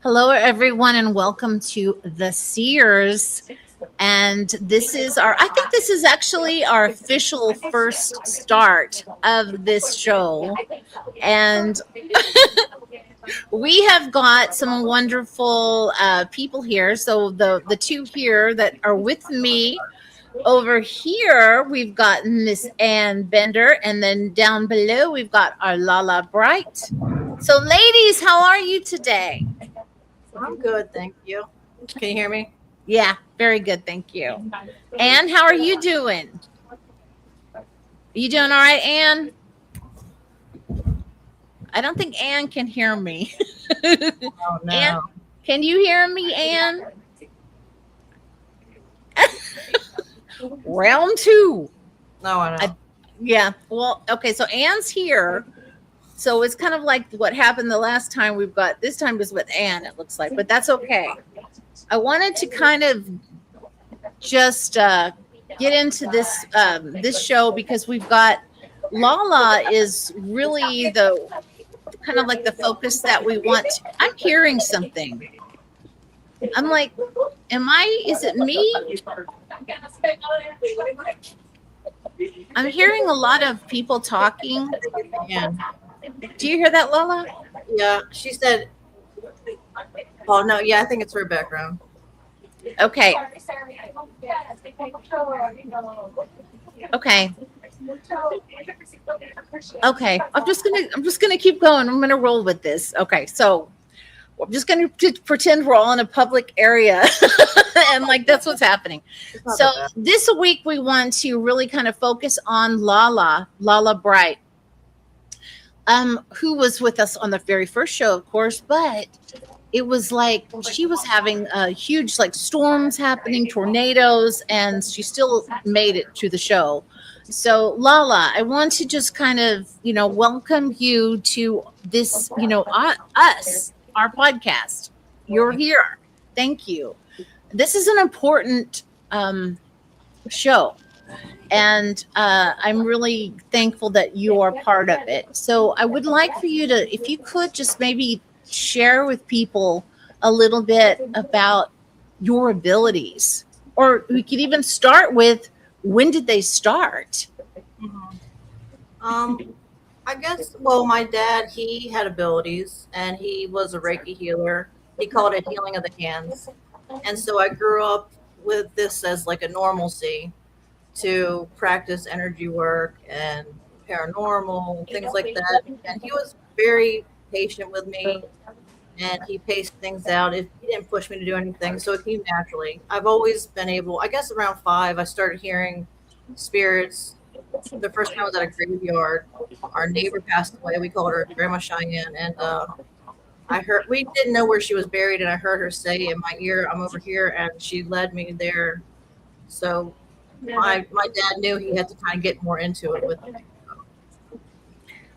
Hello, everyone, and welcome to the Seers. And I think this is actually our official first start of this show. And we have got some wonderful people here. So, the two here that are with me over here, we've got Miss Ann Bender. And then down below, we've got our LaLa Bright. So, ladies, how are you today? I'm good, thank you. Can you hear me? Yeah, very good. Thank you. Anne, how are you doing? Are you doing all right, Anne? I don't think Anne can hear me. Oh Anne, no. can you hear me, Anne? Round two. No, I know. Yeah. Well, okay. So Anne's here. So it's kind of like what happened the last time. We've got this time is with Anne, it looks like, but that's okay. I wanted to kind of just get into this show because we've got LaLa is really the kind of like the focus that we want. I'm hearing something. I'm like, is it me? I'm hearing a lot of people talking. Yeah. Do you hear that, LaLa? Yeah. She said, oh no, yeah, I think it's her background. Okay. Okay. Okay. I'm just gonna keep going. I'm gonna roll with this. Okay, so I'm just gonna pretend we're all in a public area and like that's what's happening. It's not So that bad. this week we want to really kind of focus on LaLa Bright, who was with us on the very first show, of course, but it was like she was having huge like storms happening, tornadoes, and she still made it to the show. So LaLa, I want to just kind of welcome you to this, us, our podcast. You're here. Thank you. This is an important show, and I'm really thankful that you are part of it. So I would like for you to, if you could, just maybe share with people a little bit about your abilities, or we could even start with when did they start? Mhm. Um, I guess. Well, my dad, he had abilities, and he was a Reiki healer. He called it healing of the hands, and so I grew up with this as like a normalcy to practice energy work and paranormal things like that. And he was very patient with me and he paced things out. If he didn't push me to do anything, so it came naturally. I've always been able. I guess around 5, I started hearing spirits. The first time I was at a graveyard. Our neighbor passed away. We called her Grandma Cheyenne, and I heard we didn't know where she was buried, and I heard her say in my ear, "I'm over here," and she led me there. So my dad knew he had to kind of get more into it with me.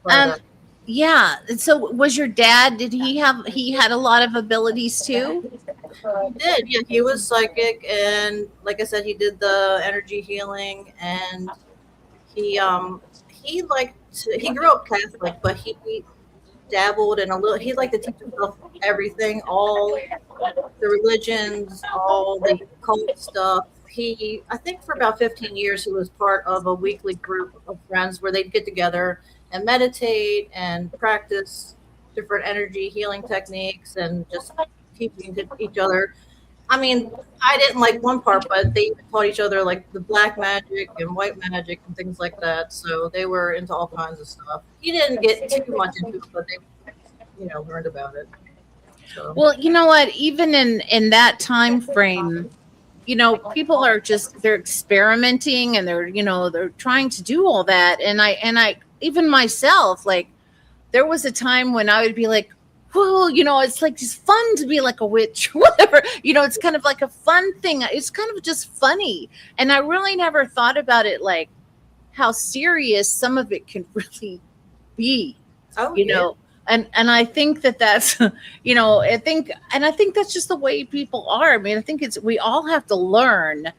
But um yeah, and so was your dad, he had a lot of abilities too? he did, yeah. He was psychic, and like I said, he did the energy healing, and he liked he grew up Catholic, but he dabbled in a little. He liked to teach himself everything, all the religions, all the cult stuff. I think for about 15 years, he was part of a weekly group of friends where they'd get together and meditate and practice different energy healing techniques and just teaching to each other. I mean, I didn't like one part, but they even taught each other like the black magic and white magic and things like that. So they were into all kinds of stuff. He didn't get too much into it, but they, learned about it. So Well, you know what, even in that time frame, people are just, they're experimenting, and they're trying to do all that, and I even myself, like, there was a time when I would be like, well, it's like just fun to be like a witch, whatever. It's kind of like a fun thing. It's kind of just funny. And I really never thought about it like how serious some of it can really be, oh you yeah, know. And I think that's I think that's just the way people are. I mean, I think it's, we all have to learn,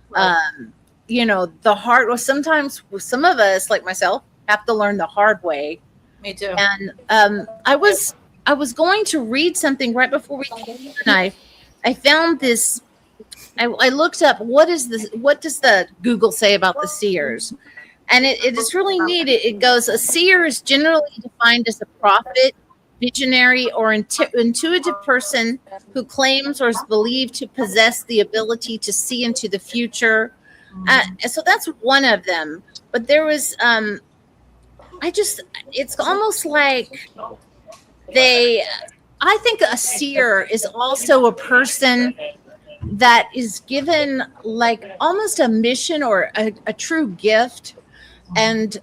right. um, the hard, well, sometimes with some of us, like myself, have to learn the hard way. Me too. And I I was going to read something right before we came, and I found this. I looked up what is this? What does the Google say about the seers? And it is really neat. It goes, a seer is generally defined as a prophet, visionary, or intuitive person who claims or is believed to possess the ability to see into the future. So that's one of them. But there was, it's almost like they, I think a seer is also a person that is given like almost a mission or a true gift. And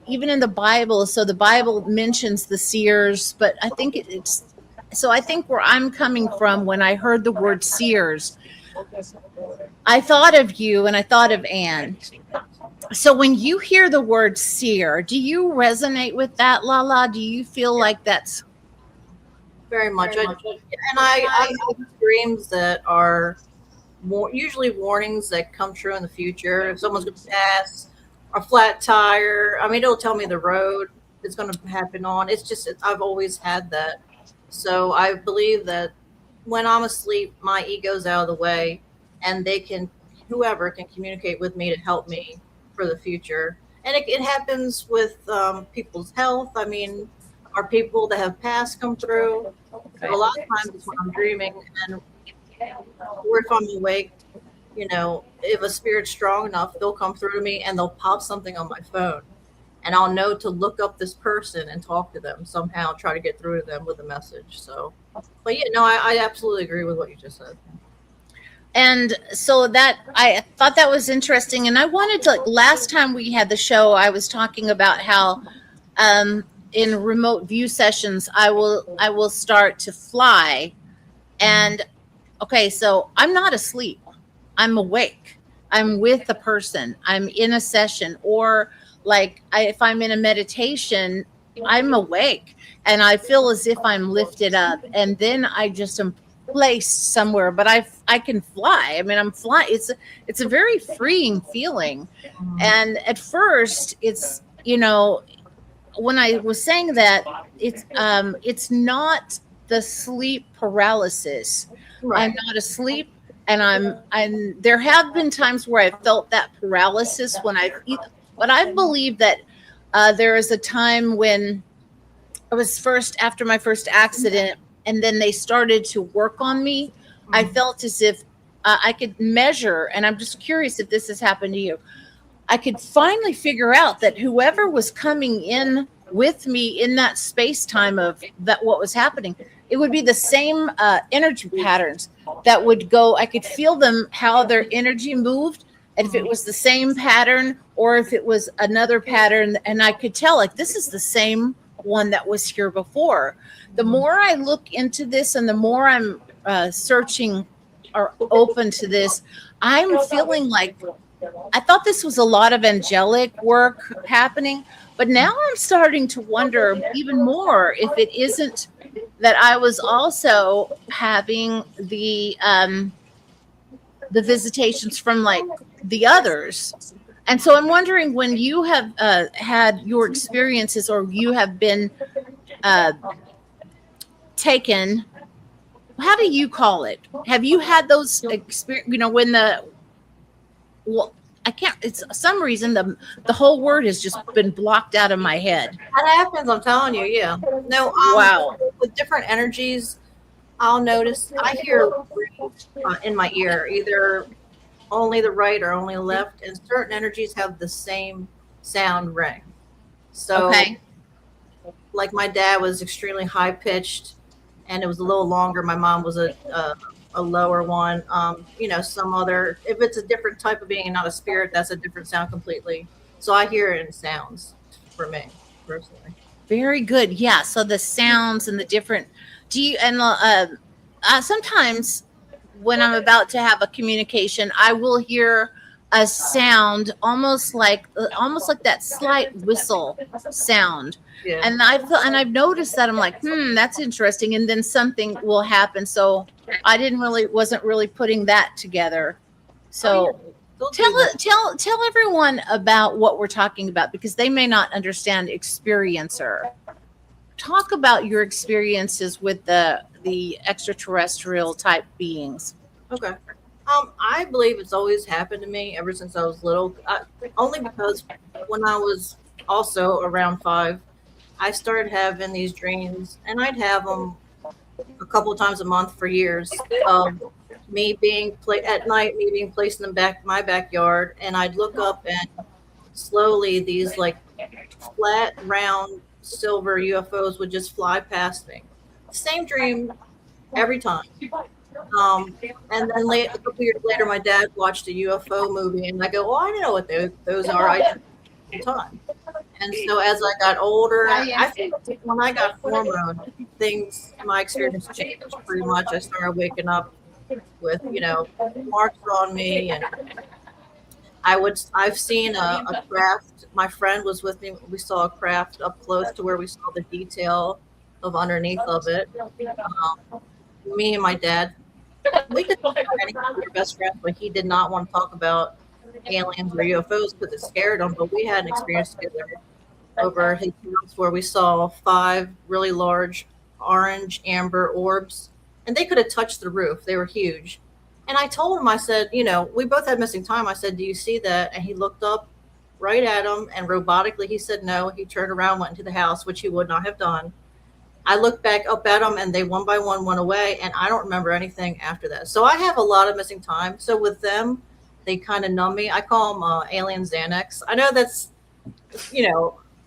even in the Bible, so the Bible mentions the seers, but I think it's so I think where I'm coming from when I heard the word seers, I thought of you and I thought of Anne. So when you hear the word seer, do you resonate with that, LaLa? Do you feel like that's Very much. I have dreams that are usually warnings that come true in the future. If someone's going to pass, a flat tire, I mean, it'll tell me the road it's going to happen on. It's just, I've always had that. So I believe that when I'm asleep, my ego's out of the way, and whoever can communicate with me to help me for the future. And it happens with people's health. I mean, our people that have passed come through. A lot of times it's when I'm dreaming, or if I'm awake, if a spirit's strong enough, they'll come through to me and they'll pop something on my phone. And I'll know to look up this person and talk to them somehow, try to get through to them with a message. So, but yeah, no, I absolutely agree with what you just said. And so that I thought that was interesting. And I wanted to, like, last time we had the show, I was talking about how in remote view sessions, I will start to fly. And okay, so I'm not asleep. I'm awake. I'm with the person. I'm in a session, or like if I'm in a meditation, I'm awake and I feel as if I'm lifted up, and then I just am placed somewhere. But I can fly. I mean, I'm flying. It's a very freeing feeling. And at first, it's when I was saying that, it's not the sleep paralysis. Right. I'm not asleep. And there have been times where I felt that paralysis but I believe that there is a time when I was after my first accident, and then they started to work on me. I felt as if I could measure, and I'm just curious if this has happened to you. I could finally figure out that whoever was coming in with me in that space time of that, what was happening, it would be the same energy patterns that would go. I could feel them, how their energy moved, and if it was the same pattern or if it was another pattern. And I could tell, like, this is the same one that was here before. The more I look into this and the more I'm searching or open to this, I'm feeling like I thought this was a lot of angelic work happening, but now I'm starting to wonder even more if it isn't that I was also having the visitations from like the others. And so I'm wondering, when you have had your experiences, or you have been taken, how do you call it? Have you had those experience? I can't. It's some reason the whole word has just been blocked out of my head. That happens. I'm telling you. Yeah. No. Wow. With different energies, I'll notice I hear in my ear, either only the right or only left, and certain energies have the same sound ring. So, Okay. like my dad was extremely high pitched, and it was a little longer. My mom was a lower one. Some other, if it's a different type of being and not a spirit, that's a different sound completely. So I hear it in sounds for me personally. Very good. Yeah. So the sounds and the different. Do you and sometimes when I'm about to have a communication, I will hear a sound almost like that slight whistle sound. Yeah. And I've noticed that. I'm like, that's interesting. And then something will happen. So I wasn't really putting that together. So tell everyone about what we're talking about, because they may not understand experiencer. talk about your experiences with the extraterrestrial type beings. Okay. I believe it's always happened to me ever since I was little. Only because when I was also around 5, I started having these dreams, and I'd have them a couple of times a month for years. Me being at night, me being placed in the back my backyard, and I'd look up and slowly these like flat, round, silver UFOs would just fly past me. Same dream every time. Um, and then a couple years later, my dad watched a UFO movie, and I go, "Oh, I know what those are." I did all the time. And so as I got older, I feel like when I got hormone, my experience changed pretty much. I started waking up with, marks on me, and I've seen a craft. My friend was with me. We saw a craft up close to where we saw the detail of underneath of it. Me and my dad, we could talk about anything. We were best friends, but he did not want to talk about aliens or UFOs because it scared him. But we had an experience together over his house where we saw 5 really large orange amber orbs, and they could have touched the roof. They were huge. And I told him, I said, we both had missing time. I said, "Do you see that?" And he looked up right at him, and robotically he said no. He turned around, went into the house, which he would not have done. I looked back up at them, and they one by one went away, and I don't remember anything after that. So I have a lot of missing time. So with them, they kind of numb me. I call them alien Xanax. I know that's,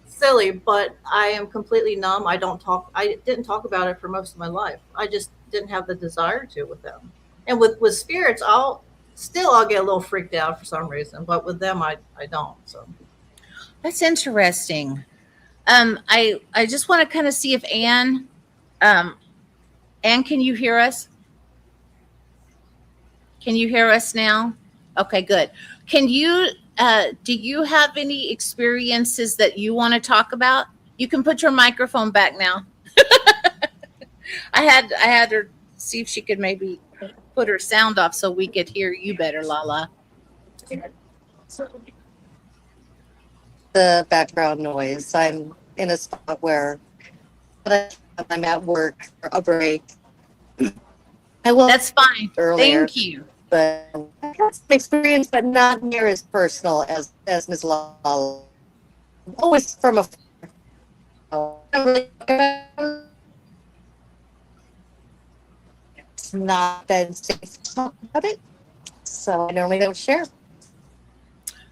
silly, but I am completely numb. I didn't talk about it for most of my life. I just didn't have the desire to with them. And with spirits, I'll get a little freaked out for some reason, but with them, I don't. So That's interesting. I just want to kind of see if um, Anne, can you hear us? Can you hear us now? Okay, good. Do you have any experiences that you want to talk about? You can put your microphone back now. I had her see if she could maybe put her sound off so we could hear you better, LaLa. The background noise. I'm in a spot where I'm at work for a break. I will. That's fine. Earlier, Thank you. but I have some experience, but not near as personal as Ms. LaLa. Always from a. It's not been safe to talk about it, so I normally don't share.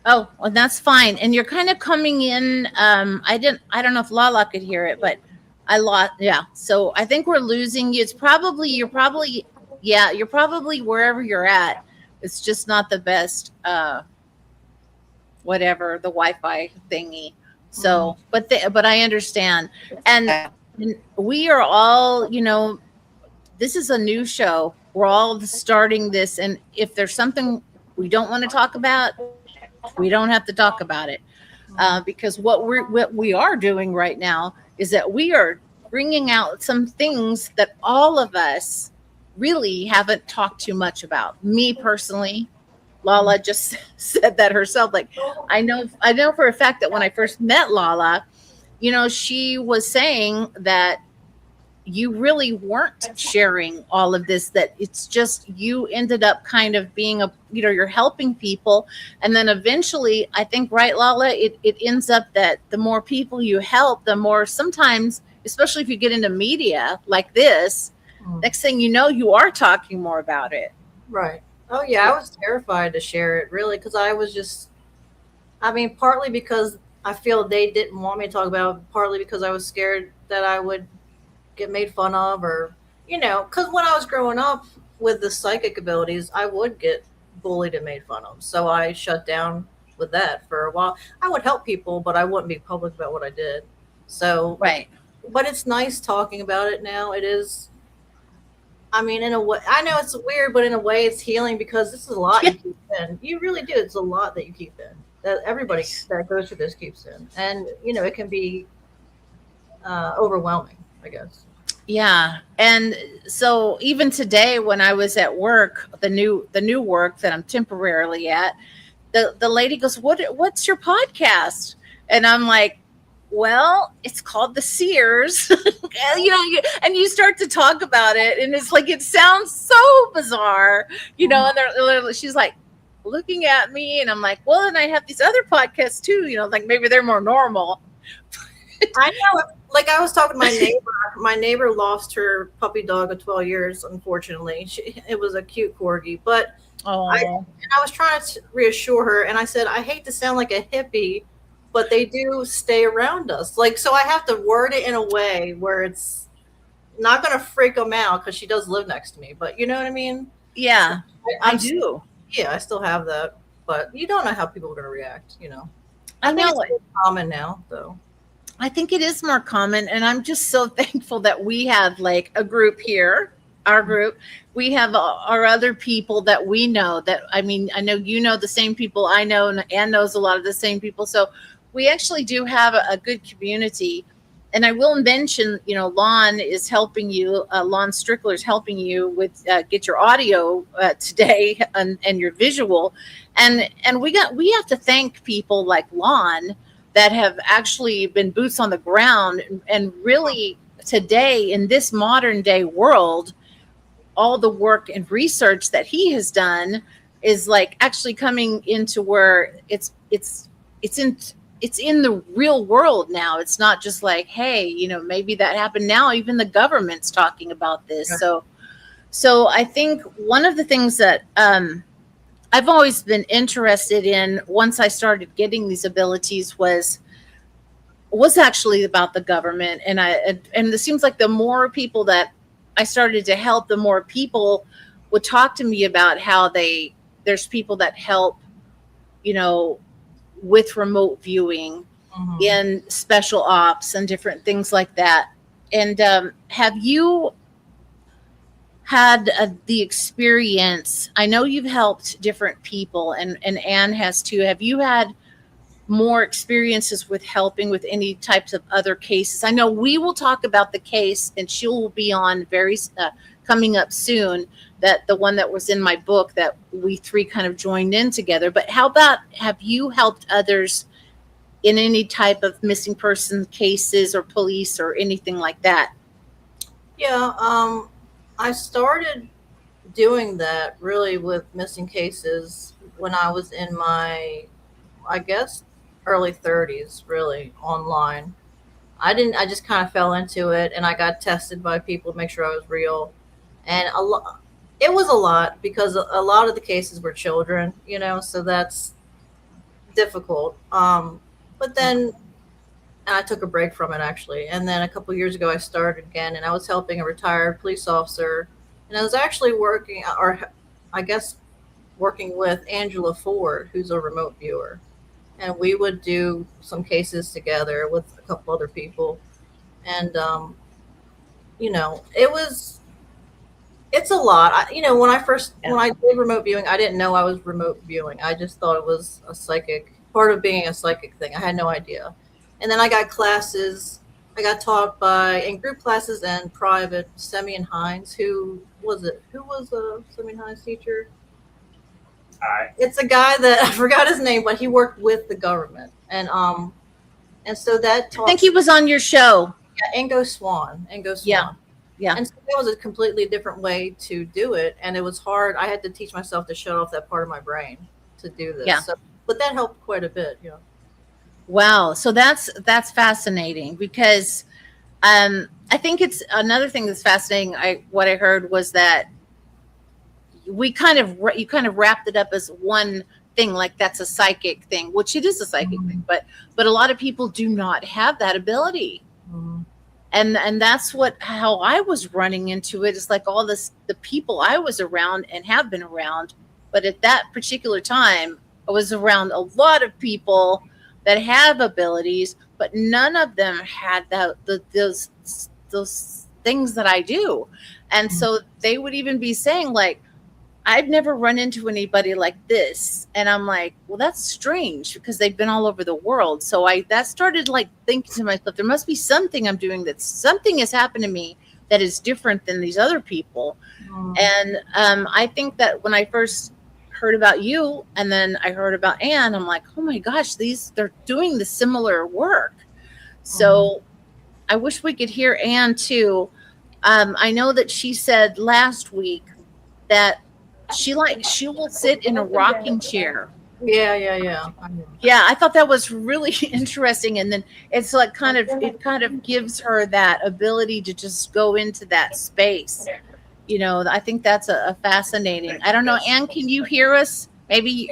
Oh, well, that's fine. And you're kind of coming in. I don't know if LaLa could hear it, but I lost. Yeah. So I think we're losing you. You're probably wherever you're at. It's just not the best, whatever the Wi-Fi thingy. So, but I understand. And we are all, this is a new show. We're all starting this. And if there's something we don't want to talk about, we don't have to talk about it, because what we are doing right now is that we are bringing out some things that all of us really haven't talked too much about. Me personally, LaLa just said that herself. Like, I know for a fact that when I first met LaLa, she was saying that you really weren't sharing all of this, that it's just you ended up kind of being you're helping people. And then eventually, I think, right, LaLa, it ends up that the more people you help, the more sometimes, especially if you get into media like this, next thing you know, you are talking more about it. Right. Oh, yeah. I was terrified to share it, really, because I was just, partly because I feel they didn't want me to talk about it, partly because I was scared that I would get made fun of, or because when I was growing up with the psychic abilities, I would get bullied and made fun of, so I shut down with that for a while. I would help people, but I wouldn't be public about what I did. So right. But it's nice talking about it now. It is, in a way, I know it's weird, but in a way it's healing, because this is a lot you keep in. You really do. It's a lot that you keep in, that everybody that goes through this keeps in, and it can be overwhelming, I guess. Yeah. And so even today when I was at work, the new work that I'm temporarily at, the lady goes, what's your podcast? And I'm like, well, it's called the Seers. And you start to talk about it, and it's like, it sounds so bizarre, and she's like looking at me, and I'm like, well, and I have these other podcasts too, like maybe they're more normal. I know. Like I was talking to my neighbor. My neighbor lost her puppy dog of 12 years, unfortunately. It was a cute corgi. But I was trying to reassure her, and I said, I hate to sound like a hippie, but they do stay around us. Like, so I have to word it in a way where it's not going to freak them out, because she does live next to me. But you know what I mean? Yeah, So I do. Yeah, I still have that. But you don't know how people are going to react, I know think it's more common now, though. I think it is more common, and I'm just so thankful that we have like a group here, our group. We have our other people that we know, that, I mean, I know the same people I know, and Ann knows a lot of the same people. So we actually do have a good community. And I will mention, Lon is helping you, Lon Strickler is helping you with get your audio today, and your visual. And we have to thank people like Lon that have actually been boots on the ground, and really today in this modern day world, all the work and research that he has done is like actually coming into where it's in the real world now. It's not just like, hey, maybe that happened. Now even the government's talking about this. Yeah. So I think one of the things that I've always been interested in, once I started getting these abilities, was actually about the government. And it seems like the more people that I started to help, the more people would talk to me about how there's people that help, with remote viewing, in special ops and different things like that. And have you had the experience? I know you've helped different people, and Anne has too. Have you had more experiences with helping with any types of other cases? I know we will talk about the case, and she will be on very coming up soon, that the one that was in my book that we three kind of joined in together. But how about, have you helped others in any type of missing person cases or police or anything like that? Yeah, I started doing that really with missing cases when I was in my, I guess, early 30s, really, online. I just kind of fell into it, and I got tested by people to make sure I was real. And it was a lot, because a lot of the cases were children, so that's difficult. But then I took a break from it, actually. And then a couple years ago, I started again, and I was helping a retired police officer. And I was actually working with Angela Ford, who's a remote viewer. And we would do some cases together with a couple other people. And, it's a lot. When I did remote viewing, I didn't know I was remote viewing. I just thought it was a psychic, part of being a psychic thing. I had no idea. And then I got classes. I got taught in group classes and private, Semyon Hines. Who was a Semyon Hines teacher? It's a guy that I forgot his name, but he worked with the government. And so that taught, I think he was on your show. Yeah, Ingo Swan. Yeah. And so that was a completely different way to do it. And it was hard. I had to teach myself to shut off that part of my brain to do this. Yeah. But that helped quite a bit, Wow. So that's fascinating, because I think it's another thing that's fascinating. What I heard was that you kind of wrapped it up as one thing, like that's a psychic thing, which it is a psychic thing, but a lot of people do not have that ability. And that's how I was running into it. It's like all the people I was around and have been around, but at that particular time, I was around a lot of people that have abilities, but none of them had those things that I do. And so they would even be saying, like, I've never run into anybody like this. And I'm like, well, that's strange, because they've been all over the world. So that started like thinking to myself, there must be something I'm doing, that something has happened to me that is different than these other people. And I think that when I first heard about you, and then I heard about Anne, I'm like, oh my gosh, they're doing the similar work. So I wish we could hear Anne too. I know that she said last week that she will sit in a rocking chair. Yeah. I know. Yeah, I thought that was really interesting. And then it's like it kind of gives her that ability to just go into that space. I think that's a fascinating. I don't know, Anne, can you hear us? Maybe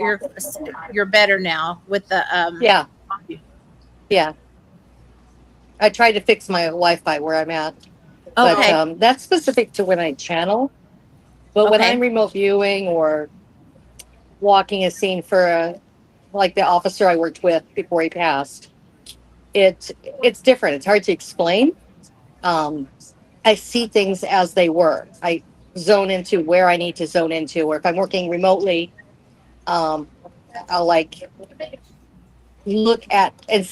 you're better now with the Yeah, yeah. I tried to fix my Wi-Fi where I'm at, but okay. that's specific to when I channel. But when I'm Okay. remote viewing or walking a scene for like the officer I worked with before he passed, it's different. It's hard to explain. Um, I see things as they were. I zone into where I need to zone into, or if I'm working remotely, um, I'll like look at and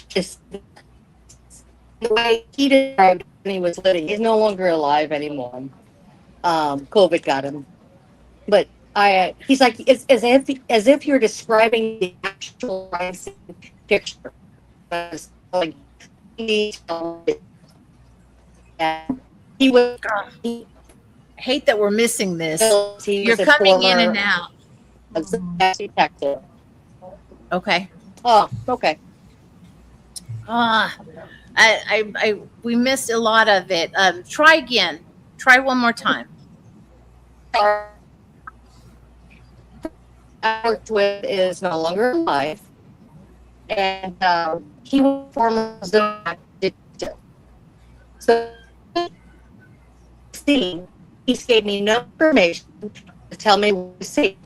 just the way he described when he was living. He's no longer alive anymore. COVID got him, but he's like it's as if you're describing the actual crime scene picture. Like he was God, he, hate that we're missing this. he You're was a coming in and former out. detective. Okay. Oh, okay. Ah, we missed a lot of it. Try again. Try one more time. I worked with is no longer alive, and he was former zone detective. So, see, he gave me no information to tell me what to see.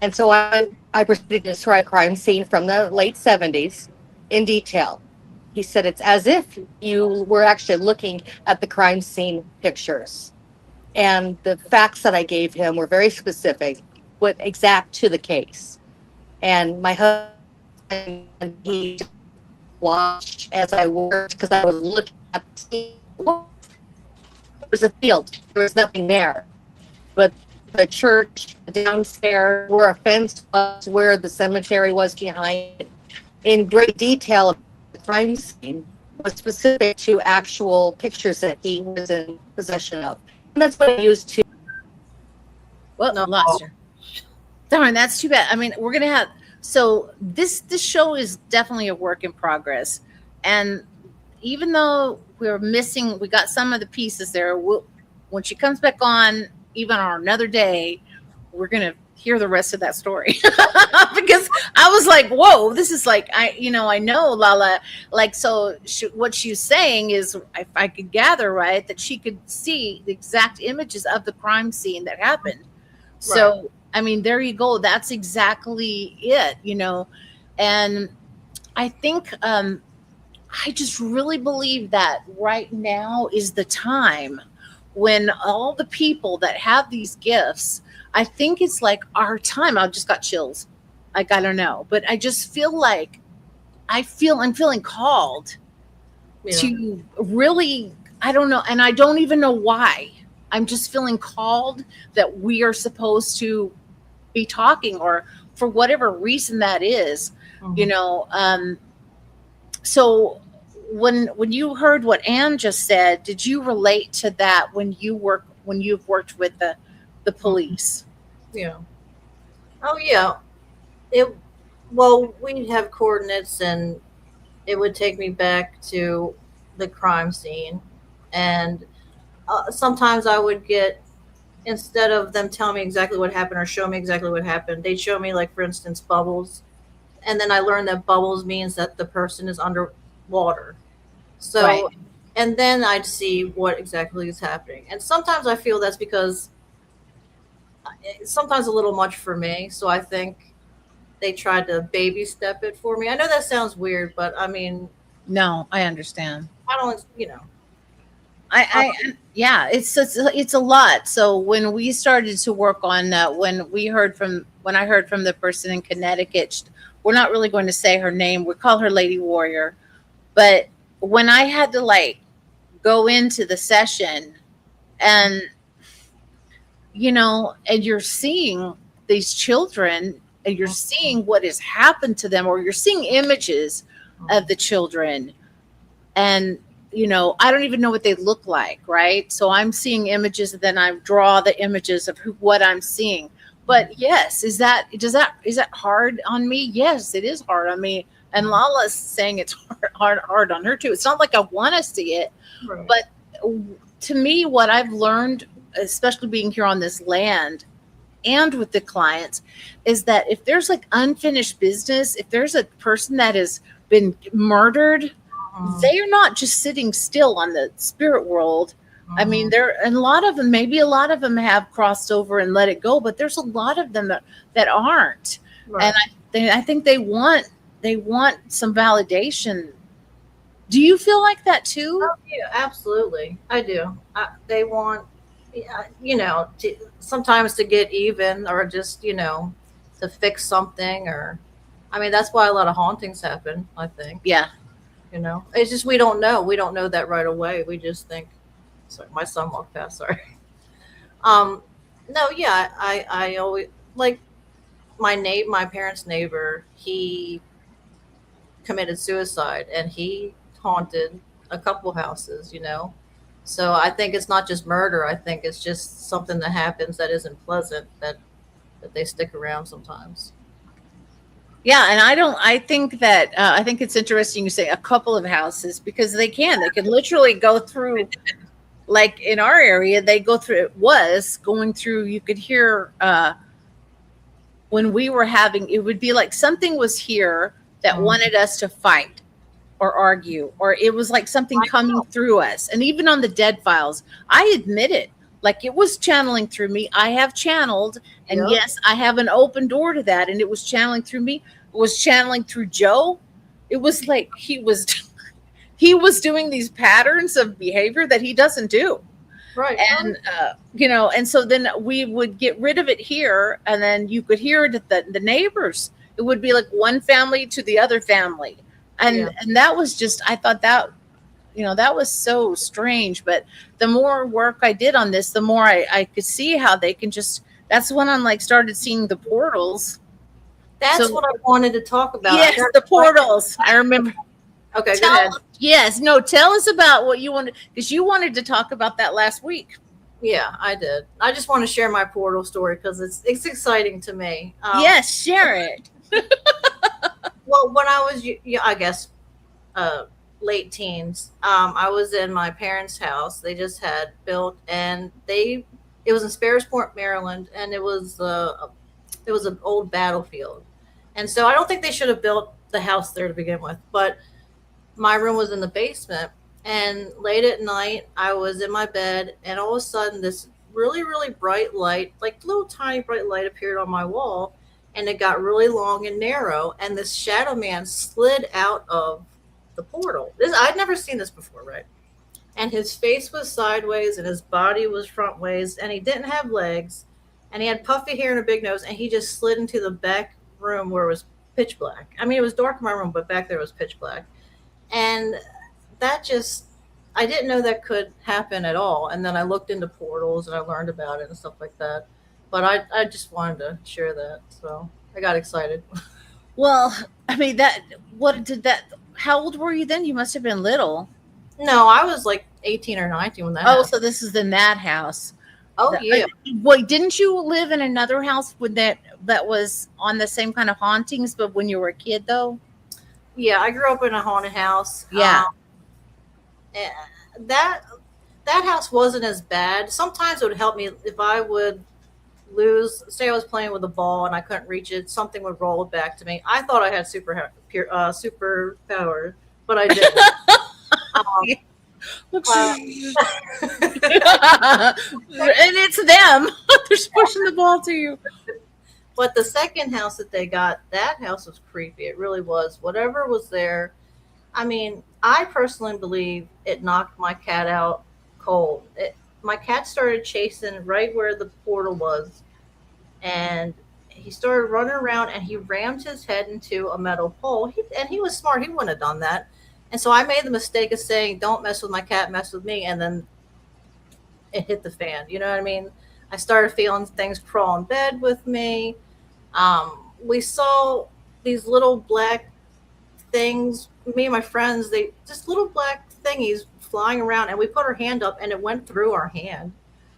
And so I proceeded to describe a crime scene from the late 70s in detail. He said it's as if you were actually looking at the crime scene pictures. And the facts that I gave him were very specific, but exact to the case. And my husband, he watched as I worked because I was looking at the scene. It was a field. There was nothing there. But the church downstairs, where a fence was, where the cemetery was behind it, in great detail, the crime scene was specific to actual pictures that he was in possession of. And that's what I used to. Well, No. lost her. Darn, that's too bad. I mean, we're gonna have so this show is definitely a work in progress, and even though we're missing, we got some of the pieces there. When she comes back on, even on another day, we're gonna hear the rest of that story because I was like, "Whoa, this is like I know LaLa." Like, so what she's saying is, if I could gather right, that she could see the exact images of the crime scene that happened. So, I mean, there you go. That's exactly it. And I think I just really believe that right now is the time when all the people that have these gifts, I think it's like our time. I just got chills. Like, I don't know, but I just feel like I'm feeling called Yeah. to really, I don't know. And I don't even know why. I'm just feeling called that we are supposed to be talking, or for whatever reason that is, Mhm. you know. So when you heard what Anne just said, did you relate to that when you've worked with the police? Yeah. Oh yeah. It. Well, we'd have coordinates, and it would take me back to the crime scene, and sometimes I would get, instead of them telling me exactly what happened or show me exactly what happened, they'd show me, like, for instance, bubbles, and then I learned that bubbles means that the person is underwater. Right. So, and then I'd see what exactly is happening. And sometimes I feel that's because it's sometimes a little much for me. So I think they tried to baby step it for me. I know that sounds weird, but I mean, No, I understand. I don't, you know. Yeah, it's a lot. So when we started to work on when I heard from the person in Connecticut, we're not really going to say her name. We call her Lady Warrior. But when I had to like go into the session, and and you're seeing these children, and you're seeing what has happened to them, or you're seeing images of the children, and I don't even know what they look like, right? So I'm seeing images, and then I draw the images of what I'm seeing. But yes, is that hard on me? Yes, it is hard on me. And LaLa's saying it's hard on her too. It's not like I want to see it, Right. but to me, what I've learned, especially being here on this land and with the clients, is that if there's like unfinished business, if there's a person that has been murdered, they're not just sitting still on the spirit world. I mean, and a lot of them, maybe a lot of them have crossed over and let it go, but there's a lot of them that aren't. Right. And I think they want some validation. Do you feel like that too? Oh, yeah, absolutely. I do. They want, sometimes to get even, or just, to fix something, or, I mean, that's why a lot of hauntings happen, I think. Yeah. It's just, we don't know. We don't know that right away. We just think, sorry, my son walked past, sorry. No, yeah, I always, like, my parents' neighbor, he committed suicide, and he haunted a couple houses, so I think it's not just murder. I think it's just something that happens that isn't pleasant, that they stick around sometimes. Yeah, and I think that I think it's interesting you say a couple of houses, because they can literally go through, like in our area, they go through, it was going through, you could hear when we were having, it would be like something was here that wanted us to fight or argue, or it was like something coming through us. And even on the dead files, I admit it, like it was channeling through me. I have channeled, and Yep. yes, I have an open door to that, and it was channeling through me. It was channeling through Joe. It was like he was doing these patterns of behavior that he doesn't do. Right. And and so then we would get rid of it here, and then you could hear it at the neighbors. It would be like one family to the other family, and that was just, I thought that that was so strange. But the more work I did on this, the more I could see how they can just, that's when I'm like started seeing the portals. That's what I wanted to talk about. Yes, the portals. I remember. Okay, go ahead. Yes, no, tell us about what you wanted, because you wanted to talk about that last week. Yeah, I did. I just want to share my portal story because it's exciting to me. Yes, share it. Well, when I was, I guess, late teens, I was in my parents' house. They just had built, and it was in Sparrowsport, Maryland, and it was an old battlefield. And so I don't think they should have built the house there to begin with, but my room was in the basement, and late at night I was in my bed, and all of a sudden this really, really bright light, like little tiny bright light, appeared on my wall, and it got really long and narrow, and this shadow man slid out of the portal. I'd never seen this before, right? And his face was sideways and his body was front ways, and he didn't have legs, and he had puffy hair and a big nose, and he just slid into the back room where it was pitch black. I mean, it was dark in my room, but back there was pitch black. And that just, I didn't know that could happen at all. And then I looked into portals and I learned about it and stuff like that. But I just wanted to share that. So I got excited. Well, I mean, how old were you then? You must have been little. No, I was like 18 or 19 when that happened. So this is in that house. Oh, yeah. Wait, didn't you live in another house with that was on the same kind of hauntings, but when you were a kid, though? Yeah, I grew up in a haunted house. Yeah. That house wasn't as bad. Sometimes it would help me if I would say I was playing with a ball and I couldn't reach it, something would roll it back to me. I thought I had super power, but I didn't. And it's them. They're pushing the ball to you. But the second house that they got, that house was creepy. It really was. Whatever was there, I mean, I personally believe it knocked my cat out cold. My cat started chasing right where the portal was, and he started running around, and he rammed his head into a metal pole. He was smart. He wouldn't have done that. And so I made the mistake of saying, don't mess with my cat, mess with me. And then it hit the fan. You know what I mean? I started feeling things crawl in bed with me. We saw these little black things. Me and my friends, they just little black thingies flying around, and we put our hand up, and it went through our hand.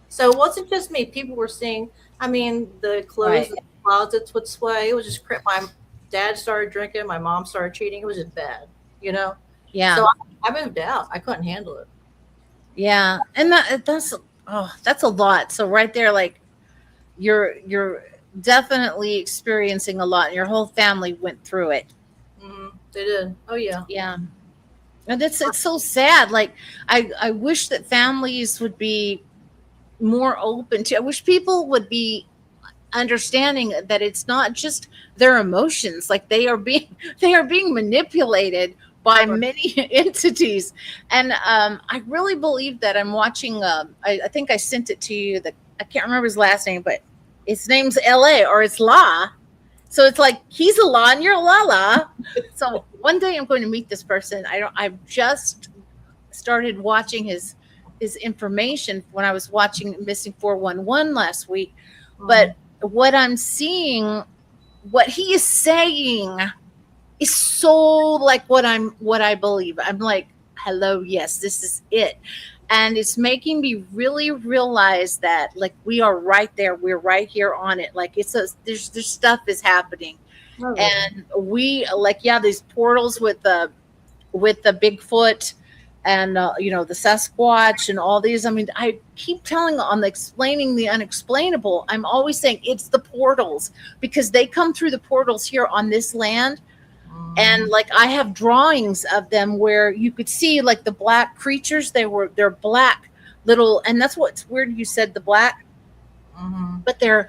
So it wasn't just me. People were seeing. I mean, the clothes, Right. the closets would sway. It was just my dad started drinking. My mom started cheating. It was just bad, you know. Yeah. So I moved out. I couldn't handle it. Yeah. And that's a lot. So right there, like you're definitely experiencing a lot, and your whole family went through it. They did. Oh yeah. Yeah. And it's so sad. Like I wish that families would be more open to, I wish people would be understanding that it's not just their emotions, like they are being manipulated by Right. many entities. And I really believe that. I'm watching I think I sent it to you, that I can't remember his last name, but his name's LA, or it's La. So it's like he's a La and you're a LaLa. So one day I'm going to meet this person. I've just started watching his information when I was watching Missing 411 last week. But what I'm seeing, what he is saying, is so like what I believe. I'm like, hello, yes, this is it. And it's making me really realize that, like, we are right there, we're right here on it. Like, there's stuff is happening. Oh, yeah. And we, like, yeah, these portals with the Bigfoot and the Sasquatch and all these. I mean, I keep telling on the explaining the unexplainable. I'm always saying it's the portals, because they come through the portals here on this land. And like, I have drawings of them where you could see like the black creatures. They're black little, and that's what's weird. You said the black, but they're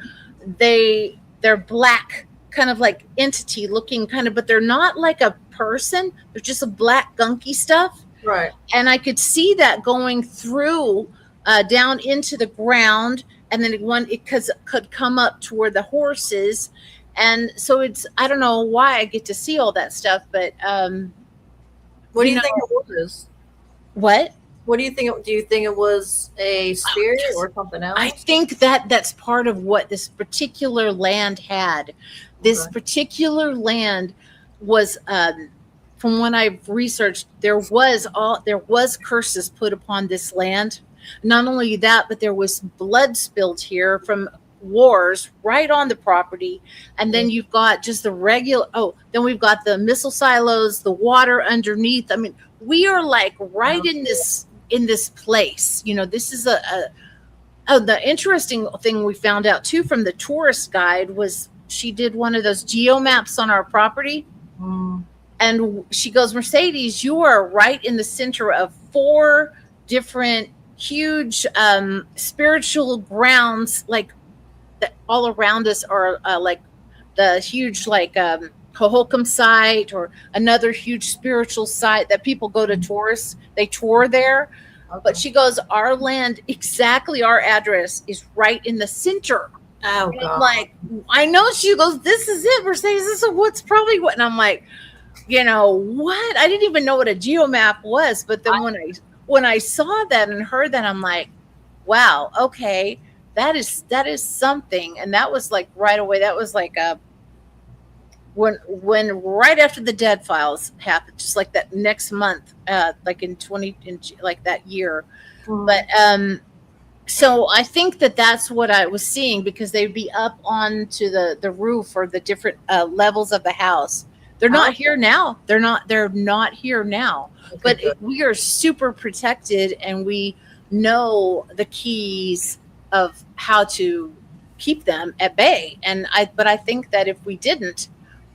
black, kind of like entity looking, kind of, but they're not like a person. They're just a black gunky stuff. Right. And I could see that going through down into the ground, and then it could come up toward the horses. And so I don't know why I get to see all that stuff, but What do you you think it was? what? What do you think? Do you think it was a spirit yes. or something else? I think that that's part of what this particular land had. This Okay. particular land was, from what I've researched, there was curses put upon this land. Not only that, but there was blood spilled here from wars right on the property. And then you've got just the regular. Oh, then we've got the missile silos, the water underneath. I mean, we are like right in this place. This is the interesting thing we found out too from the tourist guide was she did one of those geo maps on our property. And she goes, Mercedes, you are right in the center of 4 different huge spiritual grounds, like that all around us are like the huge, like Hohokam site, or another huge spiritual site that people go to tourists. They tour there. Okay. But she goes, our land, exactly our address is right in the center. Oh And I'm god. like, I know. She goes, this is it, Mercedes. This is what's probably what. And I'm like, what? I didn't even know what a geomap was. But then when I saw that and heard that, I'm like, wow, okay, that is something. And that was like right away. That was like when right after the Dead Files happened, just like that next month, like in like that year. But so I think that that's what I was seeing, because they'd be up onto the roof or the different levels of the house. They're not here now. They're not here now. Okay, But good. we are super protected, and we know the keys of how to keep them at bay. But I think that if we didn't,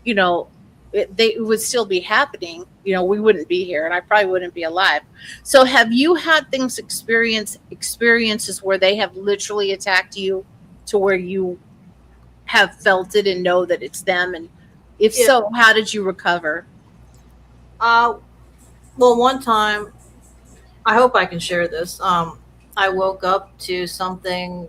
it would still be happening. We wouldn't be here, and I probably wouldn't be alive. So have you had experiences where they have literally attacked you, to where you have felt it and know that it's them? And if so, how did you recover? Well, one time, I hope I can share this. I woke up to something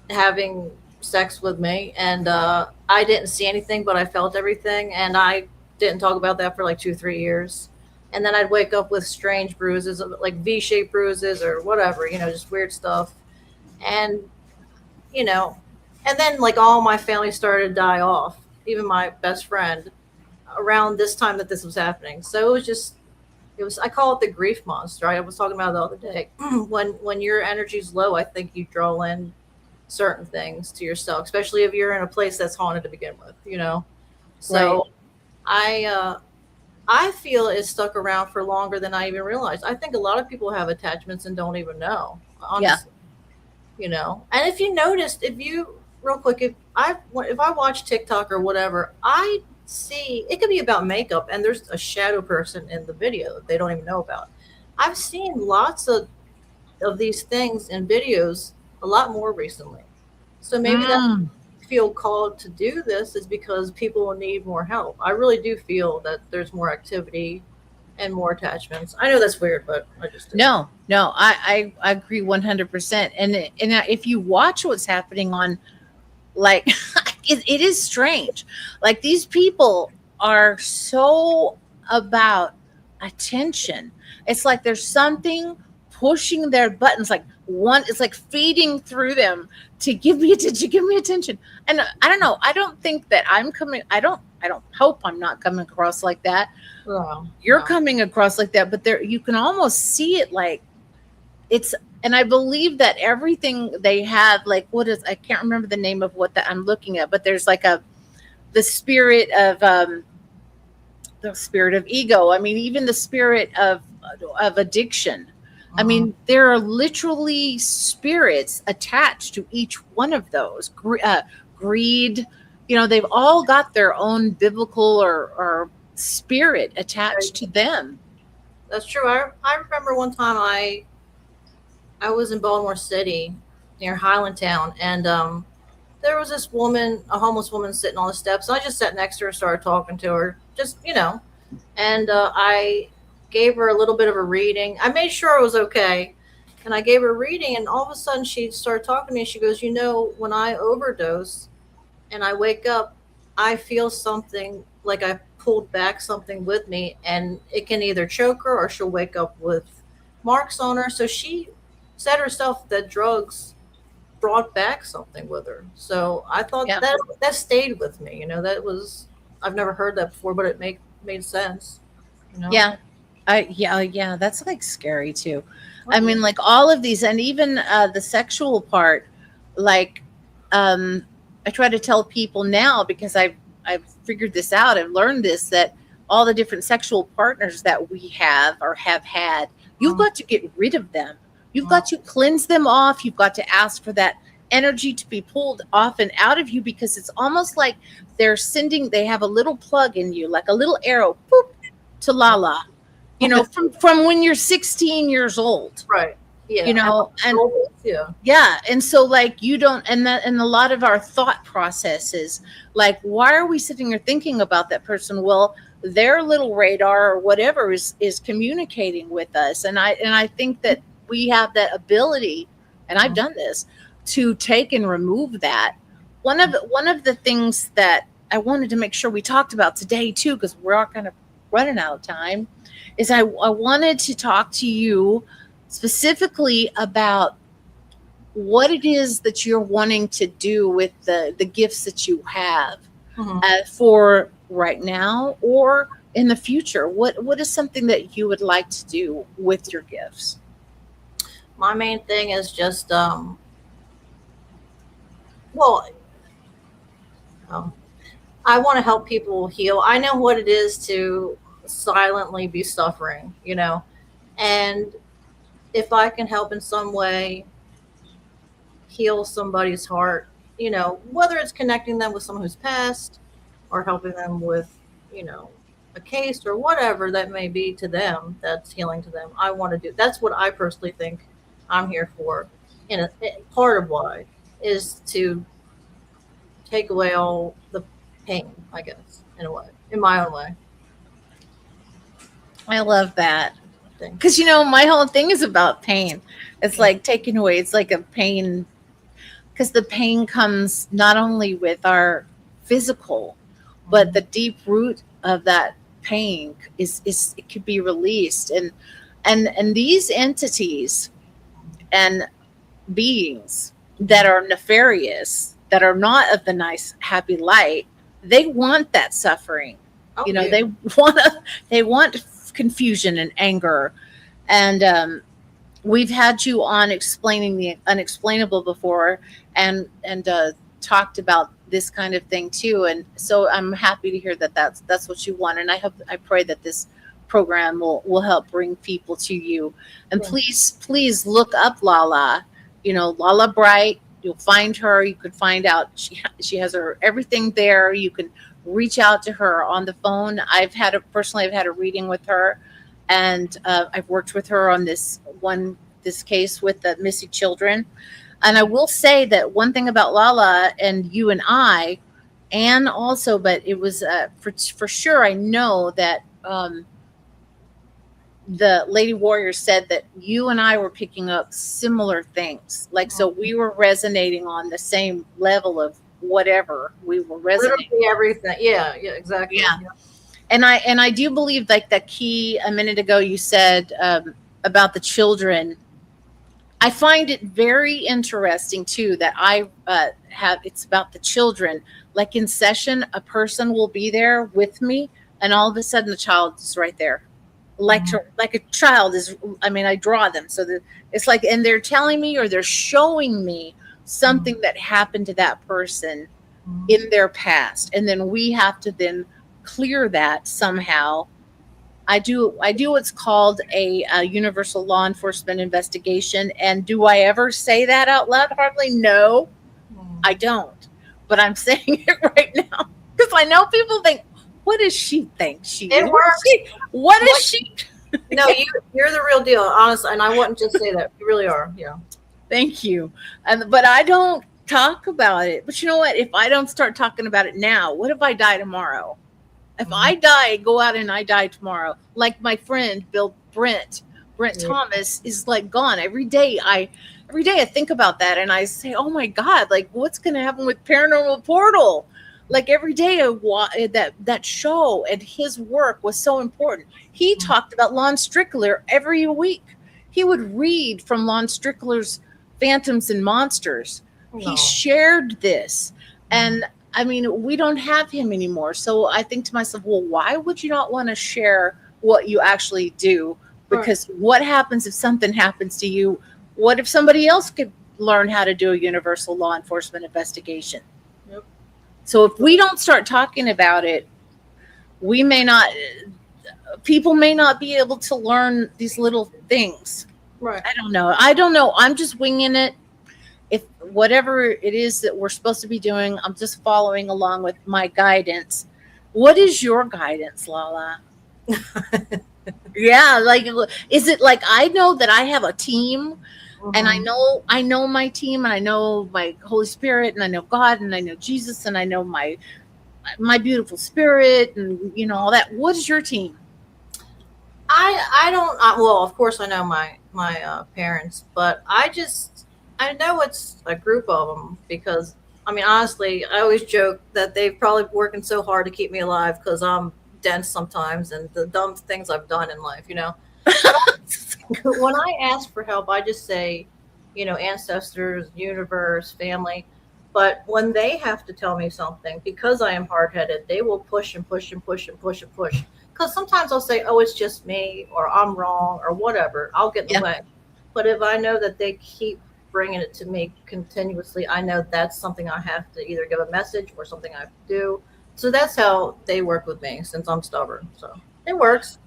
having sex with me, and I didn't see anything, but I felt everything, and I didn't talk about that for like 2-3 years. And then I'd wake up with strange bruises, like V-shaped bruises or whatever, just weird stuff. And and then like all my family started to die off, even my best friend. around this time that this was happening. So it was, I call it the grief monster. I was talking about it the other day. When your energy's low, I think you draw in certain things to yourself, especially if you're in a place that's haunted to begin with, you know. So I feel it's stuck around for longer than I even realized. I think a lot of people have attachments and don't even know, honestly. You know, and if you noticed, if you real quick, if I watch TikTok or whatever, I see it could be about makeup, and there's a shadow person in the video that they don't even know about. I've seen lots of these things in videos a lot more recently. So maybe that feel called to do this is because people need more help. I really do feel that there's more activity and more attachments. I know that's weird, but I just do. No, I agree 100%. And if you watch what's happening on, like, it is strange. Like, these people are so about attention. It's like there's something pushing their buttons, like one, it's like feeding through them to give me attention, give me attention. And I don't know. I don't think that I don't hope I'm not coming across like that. Well, You're coming across like that, but there, you can almost see it, like it's, and I believe that everything they have, like, what is, I can't remember the name of what that I'm looking at, but there's like the spirit of ego. I mean, even the spirit of addiction. I mean, there are literally spirits attached to each one of those. Greed, you know, they've all got their own biblical or spirit attached to them. That's true. I remember one time I was in Baltimore City near Highlandtown, and there was this woman, a homeless woman, sitting on the steps. I just sat next to her, started talking to her, just, you know, and I gave her a little bit of a reading. I made sure it was okay, and I gave her a reading, and all of a sudden she started talking to me, and she goes, you know, when I overdose and I wake up, I feel something like I pulled back something with me, and it can either choke her or she'll wake up with marks on her. So she said herself that drugs brought back something with her. So I thought that stayed with me. You know, that was, I've never heard that before, but it made sense. You know? Yeah, that's like scary too. I mean, like all of these, and even the sexual part, like I try to tell people now, because I've figured this out, I've learned this, that all the different sexual partners that we have or have had, you've got to get rid of them. You've got to cleanse them off. You've got to ask for that energy to be pulled off and out of you, because it's almost like they have a little plug in you, like a little arrow, boop, to LaLa, you know, from when you're 16 years old. Right. Yeah. You know, and yeah. And so, like, you don't, and a lot of our thought processes, like, why are we sitting here thinking about that person? Well, their little radar or whatever is communicating with us. And I think that we have that ability, and I've done this, to take and remove that. One of the things that I wanted to make sure we talked about today too, because we're kind of running out of time, is I wanted to talk to you specifically about what it is that you're wanting to do with the gifts that you have for right now or in the future. What is something that you would like to do with your gifts? My main thing is just I want to help people heal. I know what it is to silently be suffering, you know, and if I can help in some way heal somebody's heart, you know, whether it's connecting them with someone who's passed or helping them with, you know, a case or whatever that may be to them, that's healing to them. I want to do, that's what I personally think I'm here for. And part of why is to take away all the pain, I guess, in a way, in my own way. I love that. Because, you know, my whole thing is about pain. It's like taking away, it's like a pain, because the pain comes not only with our physical, but the deep root of that pain is it could be released. And these entities and beings that are nefarious, that are not of the nice, happy light, they want that suffering. Oh, You know, yeah. they want confusion and anger. And we've had you on explaining the unexplainable before, and talked about this kind of thing too. And so I'm happy to hear that that's what you want. And I pray that this program will help bring people to you. And Yeah. please look up LaLa. You know, LaLa Bright. You'll find her. You could find out she has her everything there. You can reach out to her on the phone. I've had a reading with her, and I've worked with her on this case with the missing children. And I will say that one thing about LaLa and you and I, and also, but it was for sure. I know that the Lady Warrior said that you and I were picking up similar things. Like, so we were resonating on the same level of whatever we were resonating. Literally everything. Yeah, exactly. Yeah. And I do believe, like that key a minute ago you said about the children. I find it very interesting too that I have it's about the children. Like in session, a person will be there with me, and all of a sudden the child is right there, like a child is. I mean, I draw them so that it's like, and they're telling me or they're showing me something that happened to that person in their past, and then we have to then clear that somehow. I do what's called a universal law enforcement investigation. And do I ever say that out loud? Hardly. No, I don't. But I'm saying it right now because I know people think, what does she think she It is? works. What is she? No, you're the real deal, honestly. And I wouldn't just say that. You really are. Yeah. Thank you. But I don't talk about it. But you know what? If I don't start talking about it now, what if I die tomorrow? If I die, go out and I die tomorrow, like my friend Brent Thomas is like gone. Every day I think about that and I say, oh my God, like what's going to happen with Paranormal Portal? Like every day that show and his work was so important. He talked about Lon Strickler every week. He would read from Lon Strickler's Phantoms and Monsters. He shared this. And I mean, we don't have him anymore. So I think to myself, well, why would you not want to share what you actually do? Because what happens if something happens to you? What if somebody else could learn how to do a universal law enforcement investigation? Yep. So if we don't start talking about it, people may not be able to learn these little things. Right. I don't know. I'm just winging it. If whatever it is that we're supposed to be doing, I'm just following along with my guidance. What is your guidance, LaLa? Yeah, like, is it like I know that I have a team, and I know my team, and I know my Holy Spirit, and I know God, and I know Jesus, and I know my beautiful spirit, and you know all that. What is your team? I don't. Well, of course I know my parents, but I know it's a group of them because, I mean, honestly, I always joke that they've probably working so hard to keep me alive because I'm dense sometimes and the dumb things I've done in life, you know. When I ask for help, I just say, you know, ancestors, universe, family. But when they have to tell me something, because I am hard-headed, they will push and push and push and push and push. Because sometimes I'll say, oh, it's just me, or I'm wrong, or whatever. I'll get in the way. But if I know that they keep bringing it to me continuously, I know that's something I have to either give a message or something I have to do. So that's how they work with me, since I'm stubborn. So it works.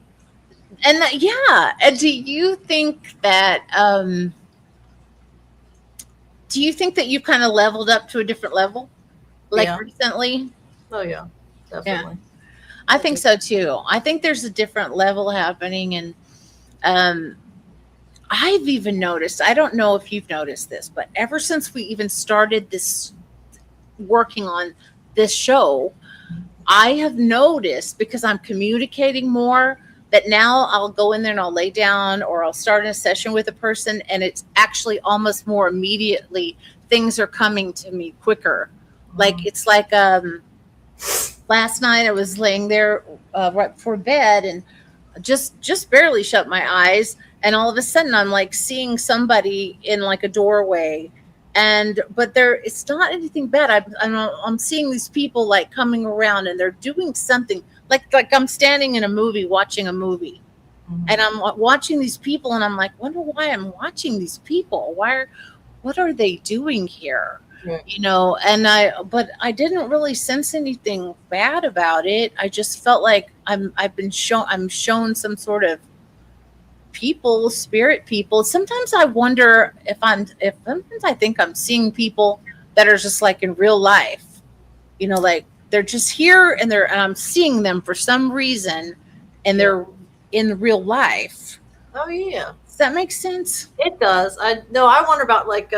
And and do you think that you've kind of leveled up to a different level, like recently? Oh yeah, definitely. Yeah. I think so too. I think there's a different level happening, and I've even noticed, I don't know if you've noticed this, but ever since we even started this working on this show, I have noticed, because I'm communicating more, that now I'll go in there and I'll lay down or I'll start a session with a person, and it's actually almost more immediately things are coming to me quicker. Like it's like last night I was laying there right before bed and just barely shut my eyes, and all of a sudden I'm like seeing somebody in like a doorway, And but there, it's not anything bad. I'm seeing these people like coming around and they're doing something like I'm standing in a movie watching a movie, and I'm watching these people and I'm like, wonder why I'm watching these people. What are they doing here? Right. You know, but I didn't really sense anything bad about it. I just felt like I'm shown some sort of spirit people. Sometimes I wonder if sometimes I think I'm seeing people that are just like in real life, you know, like they're just here and and I'm seeing them for some reason and they're in real life. Oh yeah, Does that make sense? it does. I wonder about like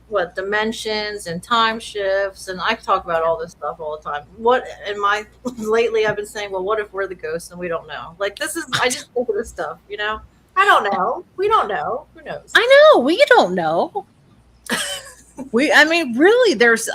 what dimensions and time shifts, and I talk about all this stuff all the time. What in my lately I've been saying, well, what if we're the ghosts and we don't know? Like this is I just think of this stuff, you know. I don't know. We don't know. Who knows? I know, we don't know. I mean, really, there's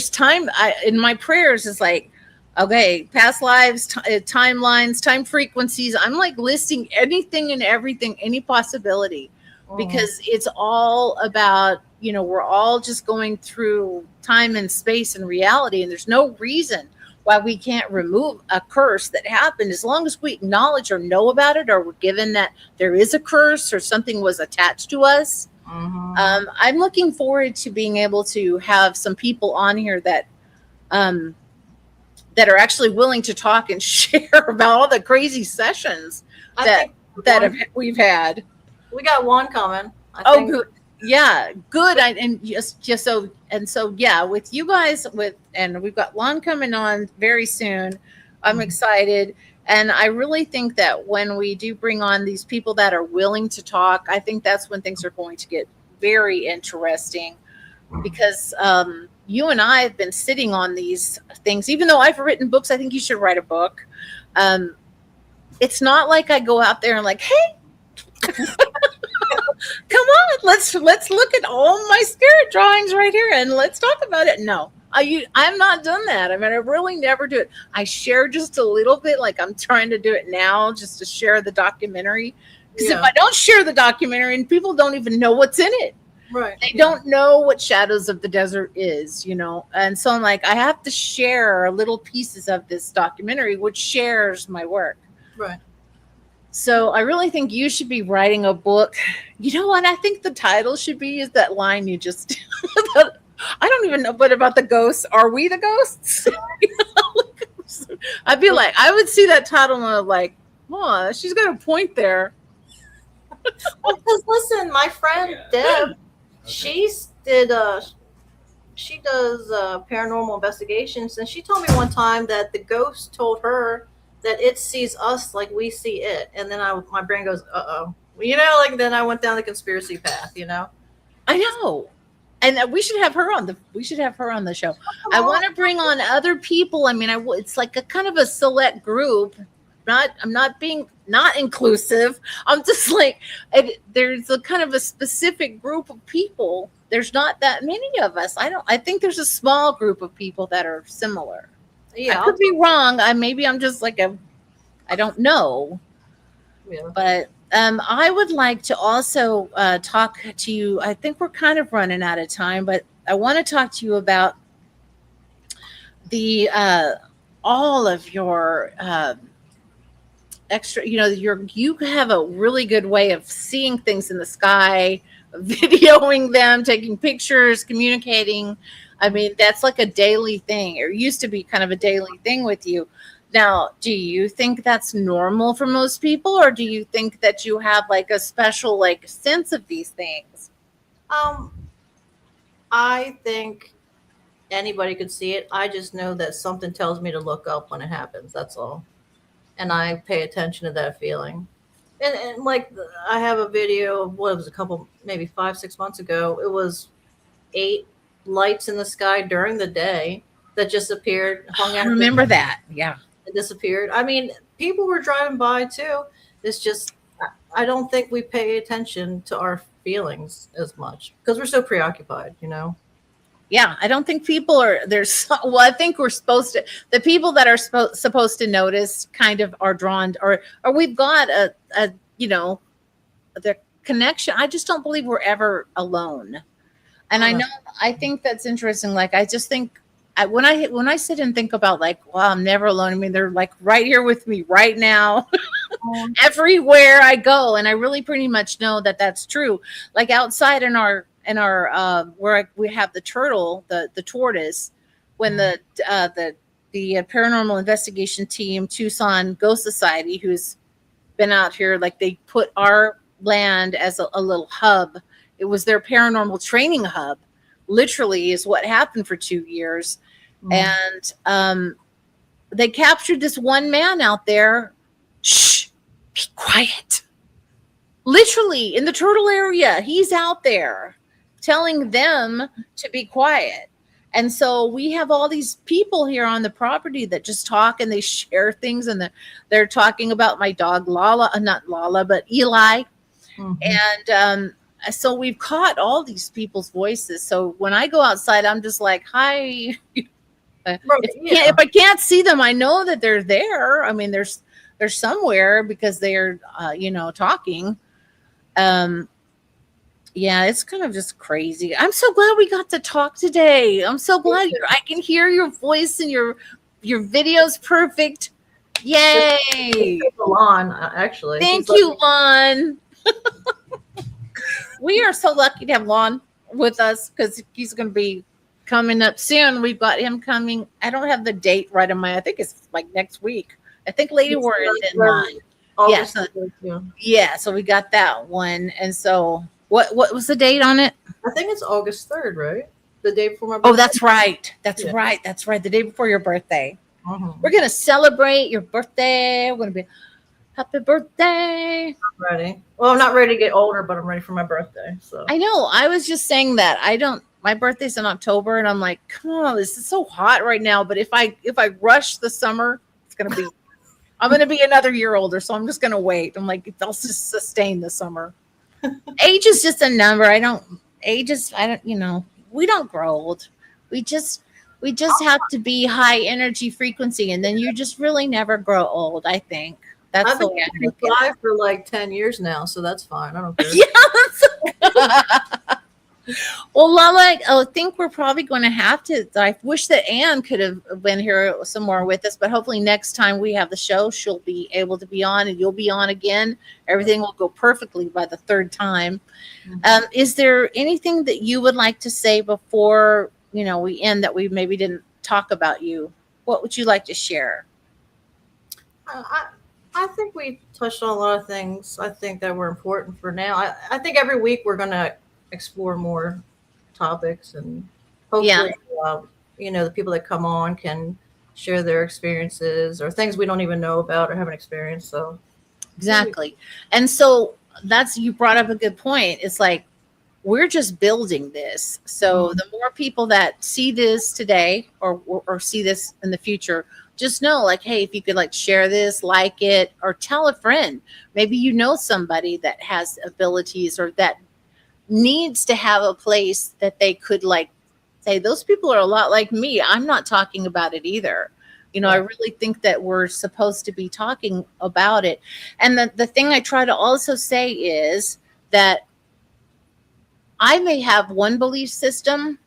time in my prayers is like, okay, past lives, timelines, time frequencies. I'm like listing anything and everything, any possibility, because it's all about, you know, we're all just going through time and space and reality, and there's no reason why we can't remove a curse that happened as long as we acknowledge or know about it, or we're given that there is a curse or something was attached to us. I'm looking forward to being able to have some people on here that that are actually willing to talk and share about all the crazy sessions we've had. We got one coming. I think. Good. Yeah, good. And just so yeah, with you guys, and we've got Lon coming on very soon. I'm excited. And I really think that when we do bring on these people that are willing to talk, I think that's when things are going to get very interesting, because you and I have been sitting on these things. Even though I've written books, I think you should write a book. It's not like I go out there and like, hey, come on, let's look at all my spirit drawings right here and let's talk about it. No, I'm not done that. I mean, I really never do it. I share just a little bit, like I'm trying to do it now, just to share the documentary. Because if I don't share the documentary and people don't even know what's in it, right? They don't know what Shadows of the Desert is, you know. And so I'm like, I have to share little pieces of this documentary, which shares my work. Right. So I really think you should be writing a book. You know what I think the title should be is that line you just I don't even know what about the ghosts. Are we the ghosts? I'd be like, I would see that title and I'm like, oh, she's got a point there. Well, because listen, my friend Deb, she does paranormal investigations, and she told me one time that the ghost told her that it sees us like we see it, and then my brain goes, uh-oh, you know, like then I went down the conspiracy path, you know. I know, and we should have her on the show. I want to bring on other people. I mean, it's like a kind of a select group. I'm not being not inclusive. I'm just like, there's a kind of a specific group of people. There's not that many of us. I think there's a small group of people that are similar. Yeah, I could be wrong. Maybe I'm just like I don't know. Yeah. But I would like to also talk to you. I think we're kind of running out of time, but I want to talk to you about the all of your extra. You know, you have a really good way of seeing things in the sky, videoing them, taking pictures, communicating. I mean, that's like a daily thing, or used to be kind of a daily thing with you. Now, do you think that's normal for most people, or do you think that you have like a special like sense of these things? I think anybody could see it. I just know that something tells me to look up when it happens. That's all. And I pay attention to that feeling. And like I have a video of what was a couple, maybe 5-6 months ago. It was 8 lights in the sky during the day that just appeared. Hung out. I remember that. Yeah. It disappeared. I mean, people were driving by too. It's just, I don't think we pay attention to our feelings as much because we're so preoccupied, you know? Yeah, I don't think people are well, I think we're supposed to, the people that are supposed to notice kind of are drawn, or we've got a you know, the connection. I just don't believe we're ever alone. And I think that's interesting. Like, I just think when I sit and think about like, wow, I'm never alone. I mean, they're like right here with me right now, everywhere I go. And I really pretty much know that that's true. Like outside in our where we have the turtle, the tortoise, when the paranormal investigation team, Tucson Ghost Society, who's been out here, like they put our land as a little hub. It was their paranormal training hub, literally, is what happened for 2 years. And they captured this one man out there. Shh, be quiet. Literally in the turtle area, he's out there telling them to be quiet. And so we have all these people here on the property that just talk and they share things, and they're talking about my dog LaLa, not LaLa, but Eli. And so we've caught all these people's voices. So when I go outside, I'm just like, hi. If I can't see them, I know that they're there. I mean, they're somewhere because they're talking. Yeah, it's kind of just crazy. I'm so glad we got to talk today. I'm so glad I can hear your voice, and your video's perfect. Yay! Lon, actually. Thank you, Lon. We are so lucky to have Lon with us because he's going to be coming up soon. We've got him coming. I don't have the date right in my. I think it's like next week. I think Lady War is in line. Yeah, so we got that one. And so what was the date on it? I think it's August 3rd, right? The day before my birthday. Oh, that's right. That's right. The day before your birthday. We're going to celebrate your birthday. We're going to be happy birthday. I'm ready. Well, I'm not ready to get older, but I'm ready for my birthday. So I know. I was just saying that. My birthday's in October, and I'm like, come on, this is so hot right now. But if I rush the summer, it's going to be I'm going to be another year older, so I'm just going to wait. I'm like, I'll just sustain the summer. Age is just a number. We don't grow old. We just have to be high energy frequency, and then you just really never grow old, I think. That's the way I look at it. I've been for like 10 years now, so that's fine. I don't care. Yeah. Well, LaLa, I think we're probably going to have to. I wish that Anne could have been here some more with us, but hopefully next time we have the show, she'll be able to be on, and you'll be on again. Everything will go perfectly by the third time. Is there anything that you would like to say before we end that we maybe didn't talk about you? What would you like to share? I think we touched on a lot of things. I think that were important for now. I think every week we're going to explore more topics, and hopefully the people that come on can share their experiences or things we don't even know about or haven't experienced. So exactly. And so you brought up a good point. It's like we're just building this, so the more people that see this today or see this in the future, just know, like, hey, if you could share this, like it, or tell a friend. Maybe somebody that has abilities or that needs to have a place that they could say, those people are a lot like me. I'm not talking about it either. I really think that we're supposed to be talking about it. And the thing I try to also say is that I may have one belief system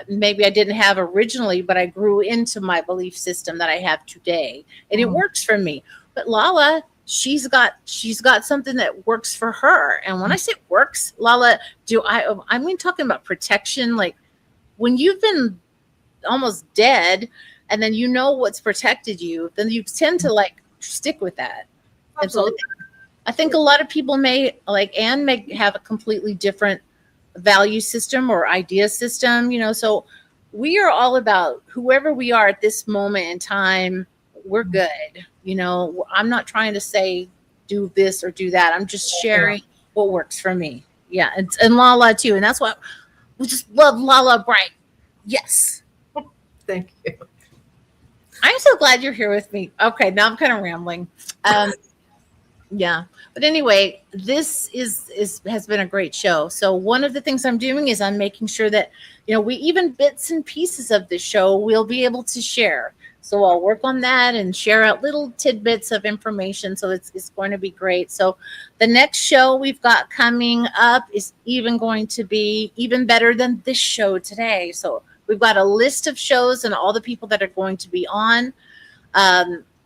maybe I didn't have originally, but I grew into my belief system that I have today, and it works for me. But LaLa, she's got something that works for her. And when I say works, LaLa, I'm talking about protection. Like when you've been almost dead, and then what's protected you, then you tend to stick with that. Absolutely. And so I think a lot of people may Anne may have a completely different value system or idea system, so we are all about whoever we are at this moment in time. We're good. I'm not trying to say do this or do that. I'm just sharing what works for me. Yeah. And LaLa too. And that's why we just love LaLa Bright. Yes. Thank you. I'm so glad you're here with me. Okay. Now I'm kind of rambling. Yeah. But anyway, this has been a great show. So one of the things I'm doing is I'm making sure that, we even bits and pieces of the show we'll be able to share. So I'll work on that and share out little tidbits of information. So it's going to be great. So the next show we've got coming up is even going to be even better than this show today. So we've got a list of shows and all the people that are going to be on.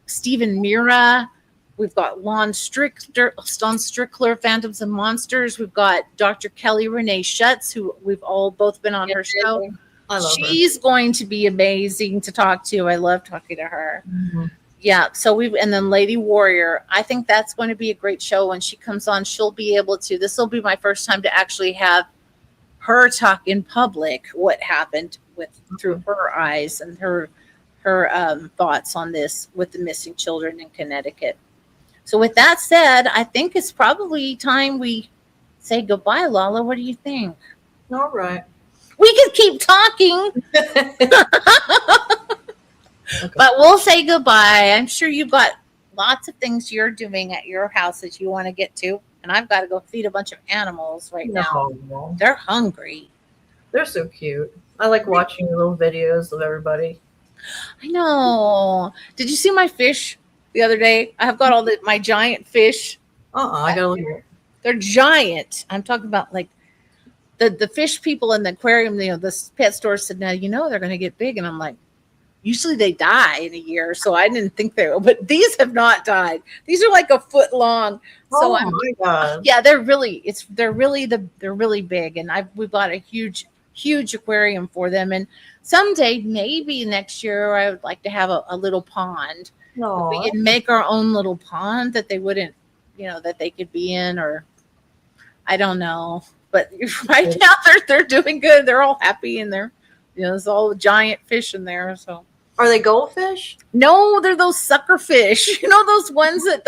Stephen Mira. We've got Lon Strickler, Phantoms and Monsters. We've got Dr. Kelly Renee Schutz, who we've all both been on her show. I love her. She's going to be amazing to talk to. I love talking to her. Mm-hmm. Yeah. So and then Lady Warrior. I think that's going to be a great show. When she comes on, she'll be able to. This will be my first time to actually have her talk in public what happened through her eyes and her thoughts on this with the missing children in Connecticut. So with that said, I think it's probably time we say goodbye, LaLa. What do you think? All right. We could keep talking, but we'll say goodbye. I'm sure you've got lots of things you're doing at your house that you want to get to. And I've got to go feed a bunch of animals right now. They're hungry. They're so cute. I like watching little videos of everybody. I know. Did you see my fish the other day? I've got all my giant fish. I gotta look at it. They're giant. I'm talking about like the fish people in the aquarium, the pet store said, now, they're going to get big. And I'm like, usually they die in a year. So I didn't think they were, but these have not died. These are like a foot long. So my God. Yeah, they're really big. And we've got a huge aquarium for them. And someday, maybe next year, I would like to have a little pond. No. We could make our own little pond that they wouldn't, that they could be in, or I don't know. But right now they're doing good. They're all happy, and there's all giant fish in there. So are they goldfish? No, they're those sucker fish. Those ones that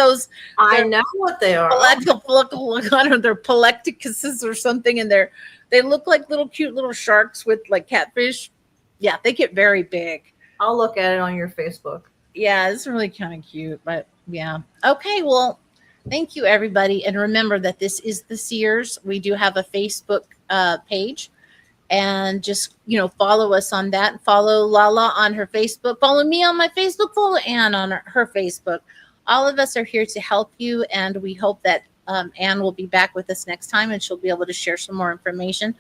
I know what they are. They're Pelecticuses or something, and they look like little cute little sharks with like catfish. Yeah, they get very big. I'll look at it on your Facebook. Yeah, it's really kind of cute, but yeah. Okay, well, thank you, everybody. And remember that this is the Seers. We do have a Facebook page. And just, follow us on that. And follow LaLa on her Facebook. Follow me on my Facebook. Follow Anne on her Facebook. All of us are here to help you. And we hope that Anne will be back with us next time. And she'll be able to share some more information.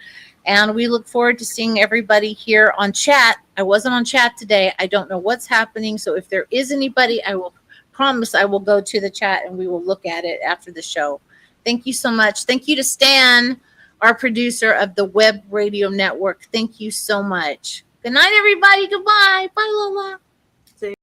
And we look forward to seeing everybody here on chat. I wasn't on chat today. I don't know what's happening. So if there is anybody, I will promise I will go to the chat and we will look at it after the show. Thank you so much. Thank you to Stan, our producer of the Web Radio Network. Thank you so much. Good night, everybody. Goodbye. Bye, LaLa. See.